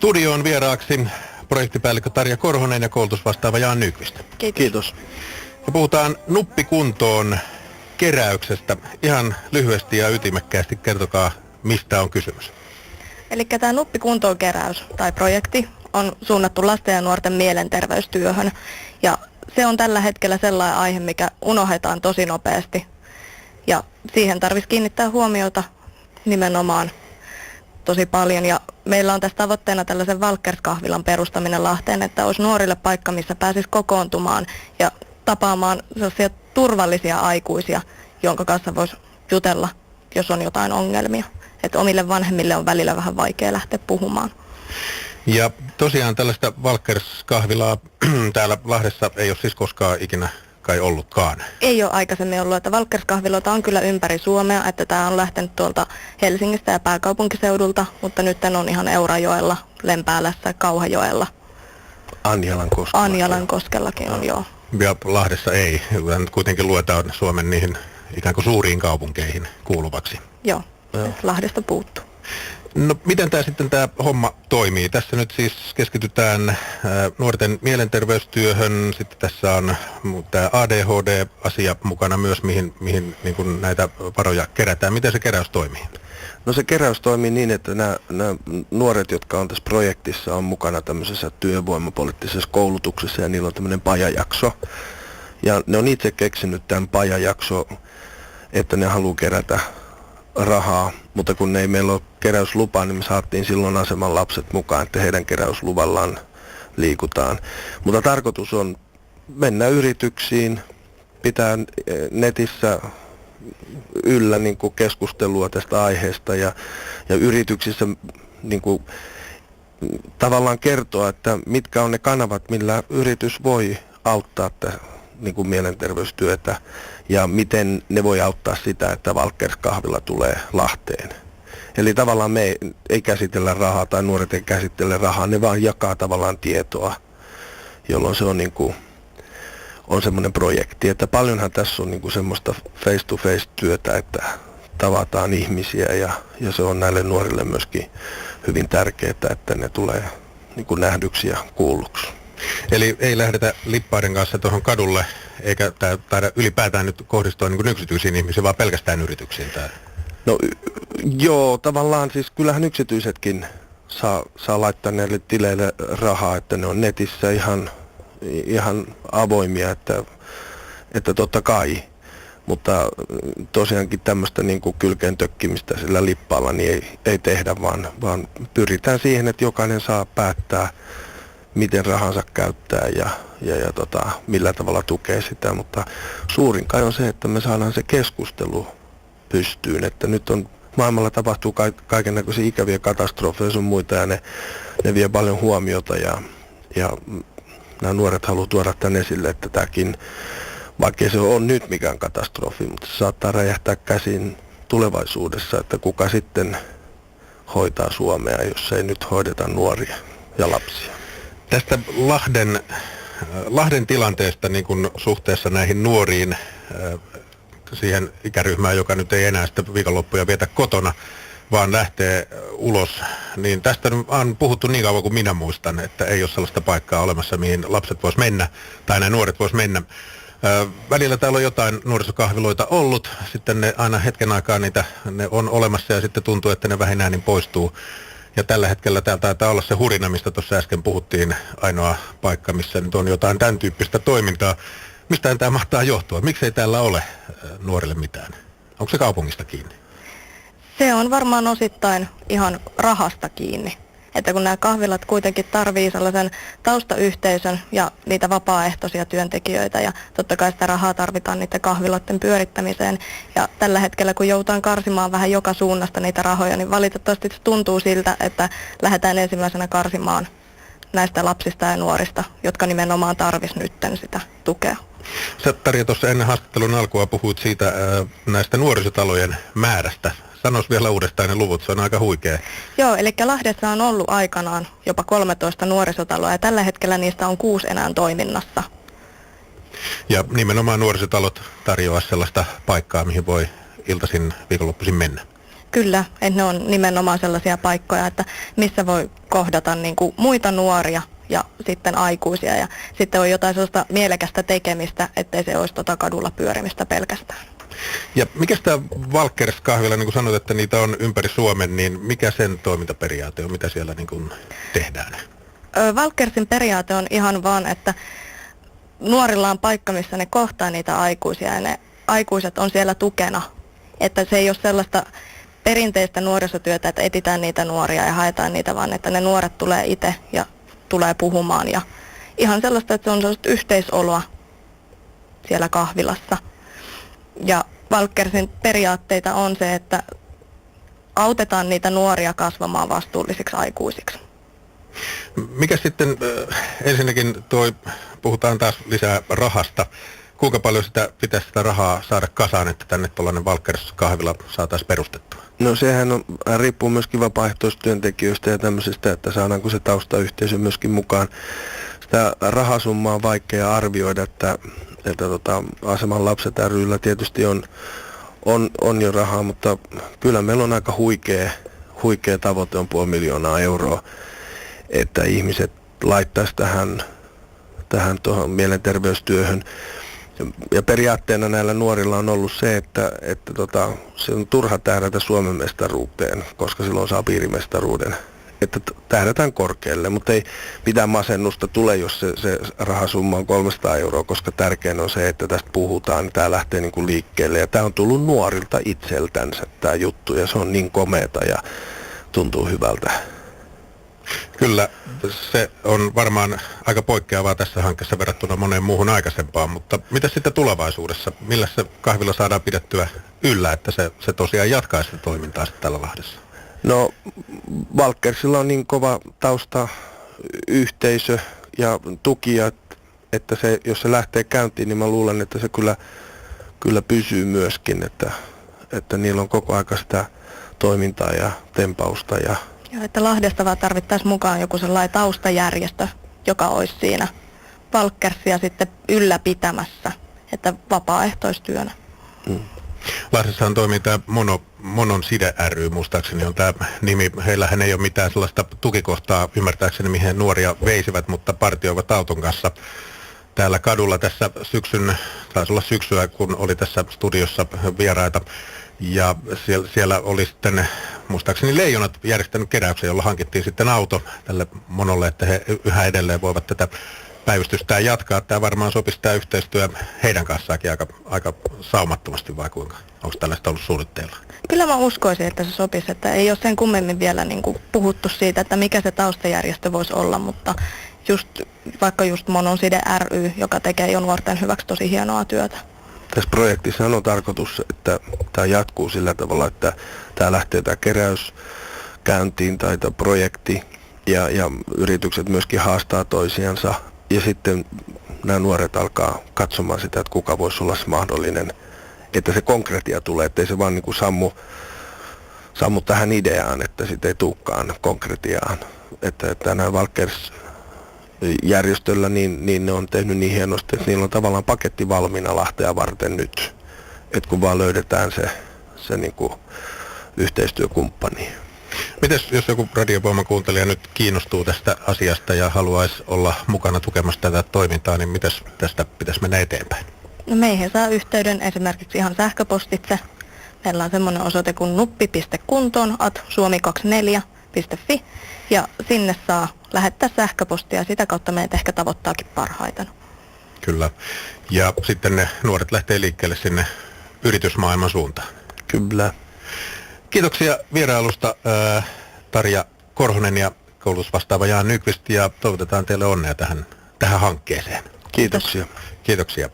Studioon vieraaksi projektipäällikkö Tarja Korhonen ja koulutusvastaava Jaan Nyqvist. Kiitos. Ja puhutaan Nuppikuntoon keräyksestä. Ihan lyhyesti ja ytimekkäästi kertokaa, mistä on kysymys. Eli tämä Nuppikuntoon keräys tai projekti on suunnattu lasten ja nuorten mielenterveystyöhön. Ja se on tällä hetkellä sellainen aihe, mikä unohdetaan tosi nopeasti. Ja siihen tarvitsisi kiinnittää huomiota nimenomaan tosi paljon. Ja meillä on tässä tavoitteena tällaisen Walkers-kahvilan perustaminen Lahteen, että olisi nuorille paikka, missä pääsisi kokoontumaan ja tapaamaan sellaisia turvallisia aikuisia, jonka kanssa voisi jutella, jos on jotain ongelmia. Että omille vanhemmille on välillä vähän vaikea lähteä puhumaan. Ja tosiaan tällaista Walkers-kahvilaa täällä Lahdessa ei ole siis koskaan ikinä kai ollutkaan. Ei ole aikaisemmin ollut, että Walkers-kahviloita on kyllä ympäri Suomea, että tämä on lähtenyt tuolta Helsingistä ja pääkaupunkiseudulta, mutta nyt on ihan Eurajoella, Lempäälässä, Kauhajoella. Anjalankoskellakin on, joo. Ja Lahdessa ei, nyt kuitenkin luetaan Suomen niihin ikään kuin suuriin kaupunkeihin kuuluvaksi. Joo. Lahdesta puuttuu. No miten tämä homma toimii? Tässä nyt siis keskitytään nuorten mielenterveystyöhön, sitten tässä on tämä ADHD-asia mukana myös, mihin niin kuin näitä varoja kerätään. Miten se keräys toimii? No se keräys toimii niin, että nämä nuoret, jotka on tässä projektissa, on mukana tämmöisessä työvoimapoliittisessa koulutuksessa ja niillä on tämmöinen pajajakso. Ja ne on itse keksinyt tämän pajajakso, että ne haluaa kerätä rahaa, mutta kun ei meillä ole keräyslupaa, niin me saatiin silloin aseman lapset mukaan, että heidän keräysluvallaan liikutaan. Mutta tarkoitus on mennä yrityksiin, pitää netissä yllä niin kuin keskustelua tästä aiheesta ja yrityksissä niin kuin, tavallaan kertoa, että mitkä on ne kanavat, millä yritys voi auttaa niin kuin mielenterveystyötä ja miten ne voi auttaa sitä, että Walkers-kahvila tulee Lahteen. Eli tavallaan me ei käsitellä rahaa tai nuoret ei käsittele rahaa, ne vaan jakaa tavallaan tietoa, jolloin se on, niin kuin, on semmoinen projekti. Että paljonhan tässä on niin kuin semmoista face-to-face työtä, että tavataan ihmisiä ja se on näille nuorille myöskin hyvin tärkeää, että ne tulee niin kuin nähdyksi ja kuulluksi. Eli ei lähdetä lippaiden kanssa tuohon kadulle, eikä taida ylipäätään nyt kohdistua niin kuin yksityisiin ihmisiin, vaan pelkästään yrityksiin täällä? No joo, tavallaan siis kyllähän yksityisetkin saa laittaa näille tileille rahaa, että ne on netissä ihan avoimia, että totta kai. Mutta tosiaankin tämmöistä niin kuin kylkeen tökkimistä sillä lippaalla niin ei tehdä, vaan pyritään siihen, että jokainen saa päättää, miten rahansa käyttää ja millä tavalla tukee sitä, mutta suurin kai on se, että me saadaan se keskustelu pystyyn, että nyt on maailmalla tapahtuu kaikennäköisiä ikäviä katastrofeja sun muita ja ne vie paljon huomiota ja nämä nuoret haluaa tuoda tämän esille, että tämäkin, vaikka se on nyt mikään katastrofi, mutta se saattaa räjähtää käsiin tulevaisuudessa, että kuka sitten hoitaa Suomea, jos ei nyt hoideta nuoria ja lapsia. Tästä Lahden tilanteesta niin kuin suhteessa näihin nuoriin, siihen ikäryhmään, joka nyt ei enää sitä viikonloppuja vietä kotona, vaan lähtee ulos, niin tästä on puhuttu niin kauan kuin minä muistan, että ei ole sellaista paikkaa olemassa, mihin lapset vois mennä, tai nämä nuoret vois mennä. Välillä täällä on jotain nuorisokahviloita ollut, sitten ne aina hetken aikaa ne on olemassa ja sitten tuntuu, että ne vähinään niin poistuu. Ja tällä hetkellä täällä taitaa olla se Hurina, mistä tuossa äsken puhuttiin, ainoa paikka, missä nyt on jotain tämän tyyppistä toimintaa. Mistähän tämä mahtaa johtua? Miksei täällä ole nuorille mitään? Onko se kaupungista kiinni? Se on varmaan osittain ihan rahasta kiinni. Että kun nämä kahvilat kuitenkin tarvii sellaisen taustayhteisön ja niitä vapaaehtoisia työntekijöitä ja totta kai sitä rahaa tarvitaan niiden kahviloiden pyörittämiseen. Ja tällä hetkellä kun joudutaan karsimaan vähän joka suunnasta niitä rahoja, niin valitettavasti se tuntuu siltä, että lähdetään ensimmäisenä karsimaan näistä lapsista ja nuorista, jotka nimenomaan tarvisi nytten sitä tukea. Sä, Tarja, tuossa ennen haastattelun alkua puhuit siitä näistä nuorisotalojen määrästä. Sanois vielä uudestaan ne luvut, se on aika huikea. Joo, eli Lahdessa on ollut aikanaan jopa 13 nuorisotaloa ja tällä hetkellä niistä on 6 enää toiminnassa. Ja nimenomaan nuorisotalot tarjoaa sellaista paikkaa, mihin voi iltaisin, viikonloppuisin mennä. Kyllä, että ne on nimenomaan sellaisia paikkoja, että missä voi kohdata niin kuin muita nuoria ja sitten aikuisia ja sitten on jotain sellaista mielekästä tekemistä, ettei se olisi kadulla pyörimistä pelkästään. Ja mikä tämä Walkers-kahvila, niin kuin sanoit, että niitä on ympäri Suomen, niin mikä sen toimintaperiaate on, mitä siellä niin kuin tehdään? Walkersin periaate on ihan vaan, että nuorilla on paikka, missä ne kohtaa niitä aikuisia ja ne aikuiset on siellä tukena. Että se ei ole sellaista perinteistä nuorisotyötä, että etsitään niitä nuoria ja haetaan niitä, vaan että ne nuoret tulee itse ja tulee puhumaan. Ja ihan sellaista, että se on sellaista yhteisoloa siellä kahvilassa. Ja Walkersin periaatteita on se, että autetaan niitä nuoria kasvamaan vastuullisiksi aikuisiksi. Mikä sitten, ensinnäkin puhutaan taas lisää rahasta. Kuinka paljon pitäisi sitä rahaa saada kasaan, että tänne tuollainen Walkers-kahvila saataisiin perustettua? No sehän riippuu myöskin vapaaehtoistyöntekijöistä ja tämmöisestä, että saadaanko se taustayhteisö myöskin mukaan. Sitä rahasummaa on vaikea arvioida, että Aseman lapset ry:llä tietysti on jo rahaa, mutta kyllä meillä on aika huikea tavoite on 500 000 euroa, että ihmiset laittaisi tähän tuohon mielenterveystyöhön. Ja periaatteena näillä nuorilla on ollut se, että se on turha tähdätä Suomen mestaruuteen, koska silloin saa piirimestaruuden. Että tähdätään korkealle, mutta ei mitään masennusta tule, jos se rahasumma on 300 euroa, koska tärkein on se, että tästä puhutaan, tämä lähtee niin kuin liikkeelle. Ja tämä on tullut nuorilta itseltänsä tämä juttu, ja se on niin komeata ja tuntuu hyvältä. Kyllä, se on varmaan aika poikkeavaa tässä hankkeessa verrattuna moneen muuhun aikaisempaan, mutta mitä sitten tulevaisuudessa? Millä se kahvila saadaan pidettyä yllä, että se tosiaan jatkaisi sitä toimintaa sitten tällä Lahdessa? No, Walkersilla on niin kova taustayhteisö ja tukija, että jos se lähtee käyntiin, niin mä luulen, että se kyllä pysyy myöskin, että niillä on koko aika sitä toimintaa ja tempausta. Ja että Lahdesta vaan tarvittaisiin mukaan joku sellainen taustajärjestö, joka olisi siinä Walkersia sitten ylläpitämässä, että vapaaehtoistyönä. Lahdessahan toimii tämä Monon Side ry, muistaakseni on tämä nimi. Heillähän ei ole mitään sellaista tukikohtaa, ymmärtääkseni, mihin nuoria veisivät, mutta partioivat auton kanssa täällä kadulla tässä taisi olla syksyä, kun oli tässä studiossa vieraita. Ja siellä oli sitten, muistaakseni Leijonat järjestänyt keräyksen, jolla hankittiin sitten auto tälle Monolle, että he yhä edelleen voivat tätä päivystystään jatkaa. Tämä varmaan sopisi tämä yhteistyö heidän kanssaankin aika saumattomasti, vai kuinka? Onko tällaista ollut suunnitteilla? Kyllä mä uskoisin, että se sopisi, että ei ole sen kummemmin vielä niin kuin puhuttu siitä, että mikä se taustajärjestö voisi olla, mutta vaikka just Monon Side ry, joka tekee jo nuorten hyväksi tosi hienoa työtä. Tässä projektissa on tarkoitus, että tämä jatkuu sillä tavalla, että tämä lähtee tämä keräys käyntiin tai tämä projekti ja yritykset myöskin haastaa toisiansa ja sitten nämä nuoret alkaa katsomaan sitä, että kuka voisi olla se mahdollinen, että se konkretia tulee, ettei se vaan niin kuin sammu tähän ideaan, että sitten ei tulekaan konkretiaan, että nämä Walkers järjestöllä, niin ne on tehnyt niin hienosti, että niillä on tavallaan paketti valmiina Lahtea varten nyt. Että kun vaan löydetään se niin kuin yhteistyökumppani. Mites jos joku Radiovoiman kuuntelija nyt kiinnostuu tästä asiasta ja haluaisi olla mukana tukemassa tätä toimintaa, niin mitäs tästä pitäisi mennä eteenpäin? No meihin saa yhteyden esimerkiksi ihan sähköpostitse. Meillä on semmoinen osoite kuin nuppi.kuntoon@suomi24.fi ja sinne saa lähettää sähköpostia ja sitä kautta meitä ehkä tavoittaakin parhaiten. Kyllä. Ja sitten ne nuoret lähtee liikkeelle sinne yritysmaailman suuntaan. Kyllä. Kiitoksia vierailusta Tarja Korhonen ja koulutusvastaava Jaan Nyqvist ja toivotetaan teille onnea tähän hankkeeseen. Kiitoksia. Kiitoksia.